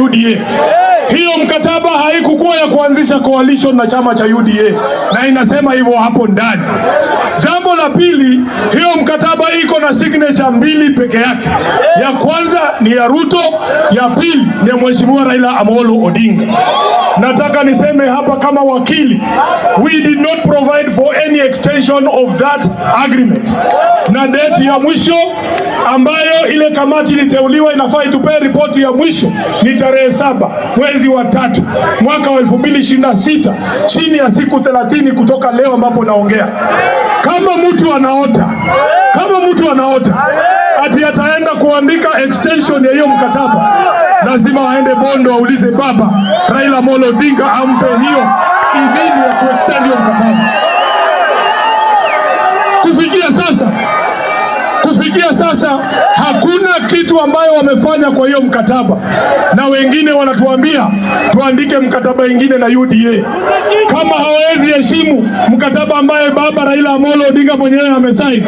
UDA. Hiyo mkataba haikukuwa ya kuanzisha coalition na chama cha UDA, na inasema hivyo hapo ndani. Jambo la pili, hiyo mkataba iko na signature mbili peke yake. Ya kwanza ni ya Ruto, ya pili ni ya Mheshimiwa Raila Amolo Odinga. Nataka niseme hapa kama wakili, we did not provide for any extension of that agreement. Na date ya mwisho ambayo ile kamati iliteuliwa inafaa itupe ripoti ya mwisho ni tarehe 7 mwezi wa 3 mwaka wa 2026, chini ya siku 30 kutoka leo ambapo naongea. Kama mtu anaota ati ataenda kuandika extension ya hiyo mkataba, lazima waende Bondo waulize baba Raila Amolo Odinga ampe hiyo idhini ya kuextend hiyo mkataba. Kufikia sasa hakuna kitu ambayo wamefanya kwa hiyo mkataba, na wengine wanatuambia tuandike mkataba ingine na UDA. Kama hawezi heshimu mkataba ambaye baba Raila Amolo Odinga mwenyewe amesaini,